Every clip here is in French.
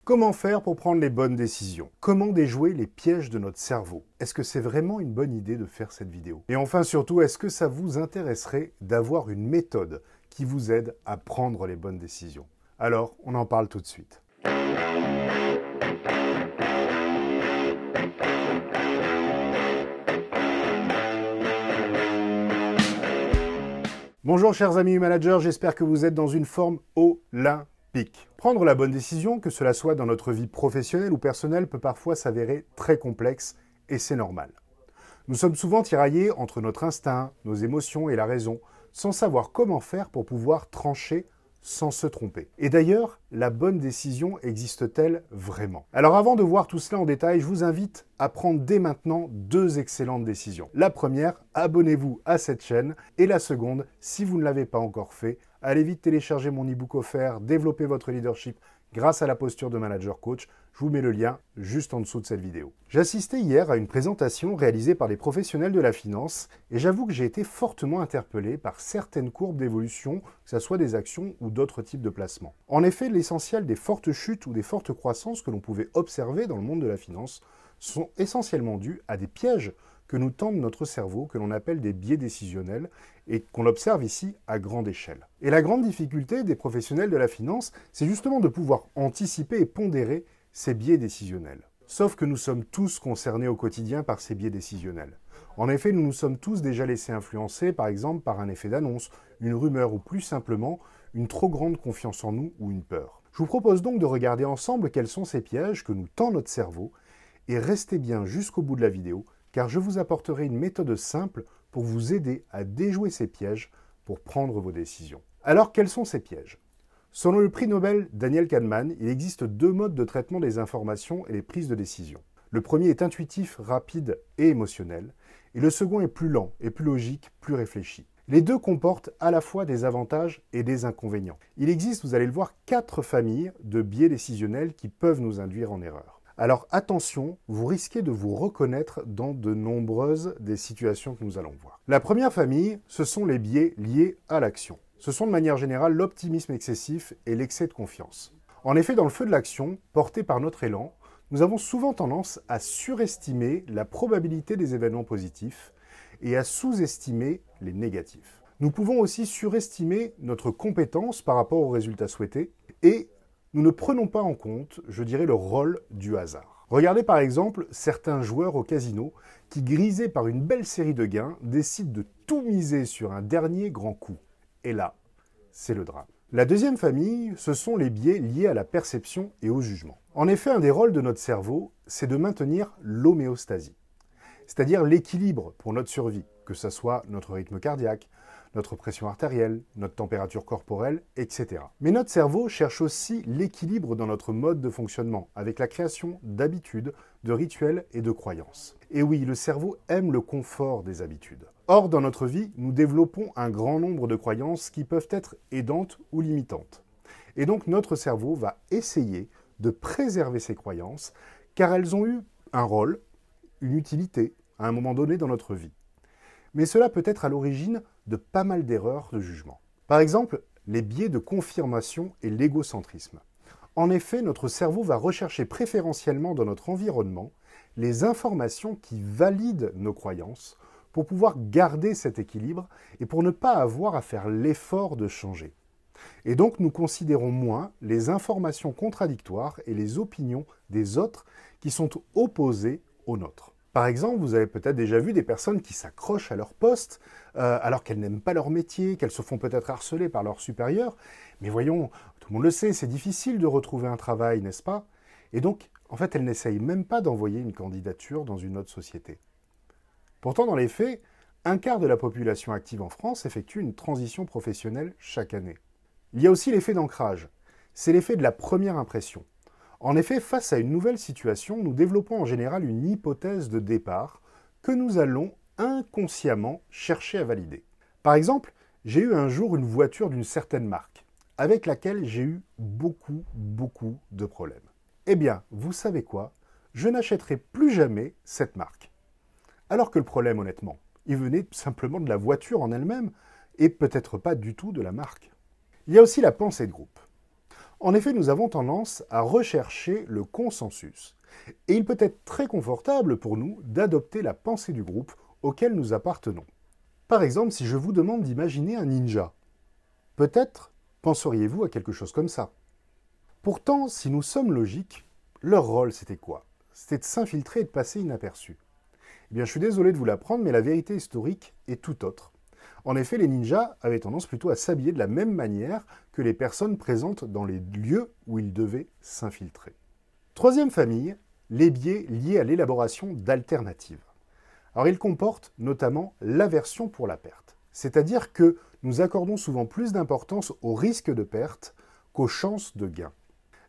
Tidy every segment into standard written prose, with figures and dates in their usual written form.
Comment faire pour prendre les bonnes décisions? Comment déjouer les pièges de notre cerveau? Est-ce que c'est vraiment une bonne idée de faire cette vidéo? Et enfin surtout, est-ce que ça vous intéresserait d'avoir une méthode qui vous aide à prendre les bonnes décisions? Alors, on en parle tout de suite. Bonjour chers amis managers, j'espère que vous êtes dans une forme olympique. Prendre la bonne décision, que cela soit dans notre vie professionnelle ou personnelle, peut parfois s'avérer très complexe et c'est normal. Nous sommes souvent tiraillés entre notre instinct, nos émotions et la raison, sans savoir comment faire pour pouvoir trancher sans se tromper. Et d'ailleurs, la bonne décision existe-t-elle vraiment? Alors avant de voir tout cela en détail, je vous invite à prendre dès maintenant deux excellentes décisions. La première, abonnez-vous à cette chaîne. Et la seconde, si vous ne l'avez pas encore fait, allez vite télécharger mon e-book offert, développer votre leadership grâce à la posture de manager coach. Je vous mets le lien juste en dessous de cette vidéo. J'ai assisté hier à une présentation réalisée par des professionnels de la finance et j'avoue que j'ai été fortement interpellé par certaines courbes d'évolution, que ce soit des actions ou d'autres types de placements. En effet, l'essentiel des fortes chutes ou des fortes croissances que l'on pouvait observer dans le monde de la finance sont essentiellement dus à des pièges que nous tend notre cerveau, que l'on appelle des biais décisionnels, et qu'on observe ici à grande échelle. Et la grande difficulté des professionnels de la finance, c'est justement de pouvoir anticiper et pondérer ces biais décisionnels. Sauf que nous sommes tous concernés au quotidien par ces biais décisionnels. En effet, nous nous sommes tous déjà laissés influencer, par exemple, par un effet d'annonce, une rumeur ou plus simplement, une trop grande confiance en nous ou une peur. Je vous propose donc de regarder ensemble quels sont ces pièges que nous tend notre cerveau, et restez bien jusqu'au bout de la vidéo, car je vous apporterai une méthode simple pour vous aider à déjouer ces pièges pour prendre vos décisions. Alors, quels sont ces pièges? Selon le prix Nobel Daniel Kahneman, il existe deux modes de traitement des informations et les prises de décision. Le premier est intuitif, rapide et émotionnel, et le second est plus lent et plus logique, plus réfléchi. Les deux comportent à la fois des avantages et des inconvénients. Il existe, vous allez le voir, 4 familles de biais décisionnels qui peuvent nous induire en erreur. Alors attention, vous risquez de vous reconnaître dans de nombreuses des situations que nous allons voir. La première famille, ce sont les biais liés à l'action. Ce sont de manière générale l'optimisme excessif et l'excès de confiance. En effet, dans le feu de l'action, porté par notre élan, nous avons souvent tendance à surestimer la probabilité des événements positifs et à sous-estimer les négatifs. Nous pouvons aussi surestimer notre compétence par rapport aux résultats souhaités et nous ne prenons pas en compte, je dirais, le rôle du hasard. Regardez par exemple certains joueurs au casino qui, grisés par une belle série de gains, décident de tout miser sur un dernier grand coup. Et là, c'est le drame. La deuxième famille, ce sont les biais liés à la perception et au jugement. En effet, un des rôles de notre cerveau, c'est de maintenir l'homéostasie, c'est-à-dire l'équilibre pour notre survie, que ce soit notre rythme cardiaque, notre pression artérielle, notre température corporelle, etc. Mais notre cerveau cherche aussi l'équilibre dans notre mode de fonctionnement, avec la création d'habitudes, de rituels et de croyances. Et oui, le cerveau aime le confort des habitudes. Or, dans notre vie, nous développons un grand nombre de croyances qui peuvent être aidantes ou limitantes. Et donc, notre cerveau va essayer de préserver ces croyances, car elles ont eu un rôle, une utilité, à un moment donné dans notre vie. Mais cela peut être à l'origine de pas mal d'erreurs de jugement. Par exemple, les biais de confirmation et l'égocentrisme. En effet, notre cerveau va rechercher préférentiellement dans notre environnement les informations qui valident nos croyances pour pouvoir garder cet équilibre et pour ne pas avoir à faire l'effort de changer. Et donc, nous considérons moins les informations contradictoires et les opinions des autres qui sont opposées aux nôtres. Par exemple, vous avez peut-être déjà vu des personnes qui s'accrochent à leur poste alors qu'elles n'aiment pas leur métier, qu'elles se font peut-être harceler par leurs supérieurs. Mais voyons, tout le monde le sait, c'est difficile de retrouver un travail, n'est-ce pas? Et donc, en fait, elles n'essayent même pas d'envoyer une candidature dans une autre société. Pourtant, dans les faits, un quart de la population active en France effectue une transition professionnelle chaque année. Il y a aussi l'effet d'ancrage. C'est l'effet de la première impression. En effet, face à une nouvelle situation, nous développons en général une hypothèse de départ que nous allons inconsciemment chercher à valider. Par exemple, j'ai eu un jour une voiture d'une certaine marque, avec laquelle j'ai eu beaucoup de problèmes. Eh bien, vous savez quoi? Je n'achèterai plus jamais cette marque. Alors que le problème, honnêtement, il venait simplement de la voiture en elle-même, et peut-être pas du tout de la marque. Il y a aussi la pensée de groupe. En effet, nous avons tendance à rechercher le consensus. Et il peut être très confortable pour nous d'adopter la pensée du groupe auquel nous appartenons. Par exemple, si je vous demande d'imaginer un ninja, peut-être penseriez-vous à quelque chose comme ça. Pourtant, si nous sommes logiques, leur rôle c'était quoi? C'était de s'infiltrer et de passer inaperçu. Eh bien, je suis désolé de vous l'apprendre, mais la vérité historique est tout autre. En effet, les ninjas avaient tendance plutôt à s'habiller de la même manière que les personnes présentes dans les lieux où ils devaient s'infiltrer. Troisième famille, les biais liés à l'élaboration d'alternatives. Alors, ils comportent notamment l'aversion pour la perte. C'est-à-dire que nous accordons souvent plus d'importance au risque de perte qu'aux chances de gain.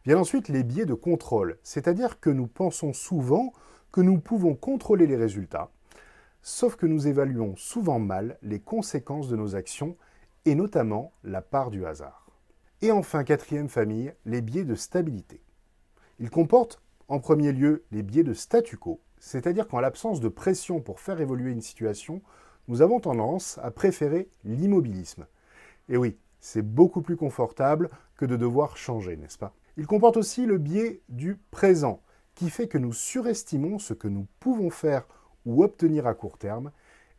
Viennent ensuite les biais de contrôle, c'est-à-dire que nous pensons souvent que nous pouvons contrôler les résultats, sauf que nous évaluons souvent mal les conséquences de nos actions et notamment la part du hasard. Et enfin, quatrième famille, les biais de stabilité. Ils comportent en premier lieu les biais de statu quo, c'est-à-dire qu'en l'absence de pression pour faire évoluer une situation, nous avons tendance à préférer l'immobilisme. Et oui, c'est beaucoup plus confortable que de devoir changer, n'est-ce pas? Il comporte aussi le biais du présent, qui fait que nous surestimons ce que nous pouvons faire ou obtenir à court terme,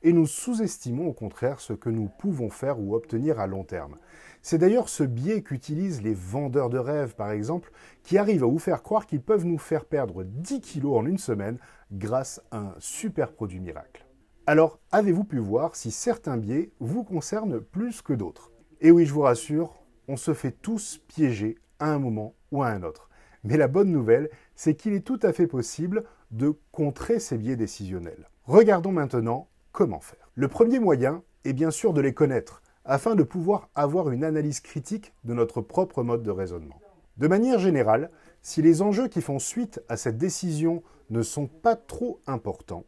et nous sous-estimons au contraire ce que nous pouvons faire ou obtenir à long terme. C'est d'ailleurs ce biais qu'utilisent les vendeurs de rêves, par exemple, qui arrivent à vous faire croire qu'ils peuvent nous faire perdre 10 kilos en une semaine grâce à un super produit miracle. Alors, avez-vous pu voir si certains biais vous concernent plus que d'autres? Et oui, je vous rassure, on se fait tous piéger à un moment ou à un autre. Mais la bonne nouvelle, c'est qu'il est tout à fait possible de contrer ces biais décisionnels. Regardons maintenant comment faire. Le premier moyen est bien sûr de les connaître, afin de pouvoir avoir une analyse critique de notre propre mode de raisonnement. De manière générale, si les enjeux qui font suite à cette décision ne sont pas trop importants,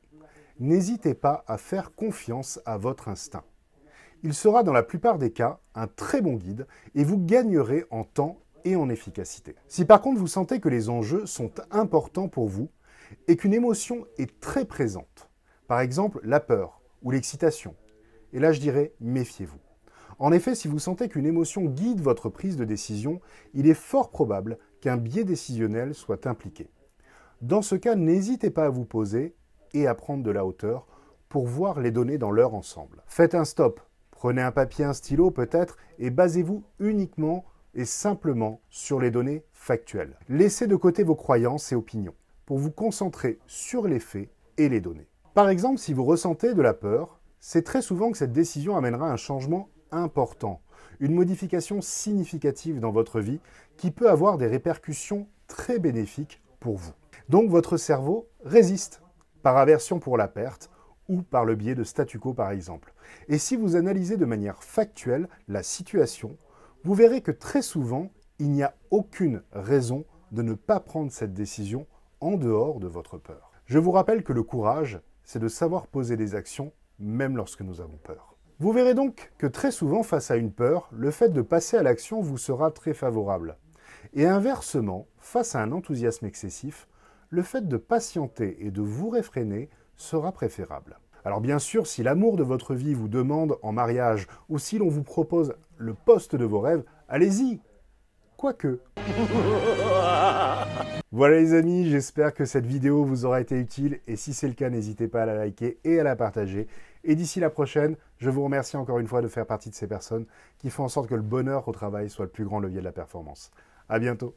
n'hésitez pas à faire confiance à votre instinct. Il sera dans la plupart des cas un très bon guide et vous gagnerez en temps et en efficacité. Si par contre vous sentez que les enjeux sont importants pour vous et qu'une émotion est très présente, par exemple la peur ou l'excitation, et là je dirais méfiez-vous. En effet, si vous sentez qu'une émotion guide votre prise de décision, il est fort probable qu'un biais décisionnel soit impliqué. Dans ce cas, n'hésitez pas à vous poser et à prendre de la hauteur pour voir les données dans leur ensemble. Faites un stop, prenez un papier, un stylo peut-être, et basez-vous uniquement et simplement sur les données factuelles. Laissez de côté vos croyances et opinions pour vous concentrer sur les faits et les données. Par exemple, si vous ressentez de la peur, c'est très souvent que cette décision amènera un changement important, une modification significative dans votre vie qui peut avoir des répercussions très bénéfiques pour vous. Donc votre cerveau résiste, par aversion pour la perte ou par le biais de statu quo par exemple. Et si vous analysez de manière factuelle la situation, vous verrez que très souvent, il n'y a aucune raison de ne pas prendre cette décision en dehors de votre peur. Je vous rappelle que le courage, c'est de savoir poser des actions même lorsque nous avons peur. Vous verrez donc que très souvent, face à une peur, le fait de passer à l'action vous sera très favorable. Et inversement, face à un enthousiasme excessif, le fait de patienter et de vous réfréner sera préférable. Alors bien sûr, si l'amour de votre vie vous demande en mariage ou si l'on vous propose le poste de vos rêves, allez-y. Quoique. Voilà les amis, j'espère que cette vidéo vous aura été utile et si c'est le cas, n'hésitez pas à la liker et à la partager. Et d'ici la prochaine, je vous remercie encore une fois de faire partie de ces personnes qui font en sorte que le bonheur au travail soit le plus grand levier de la performance. À bientôt.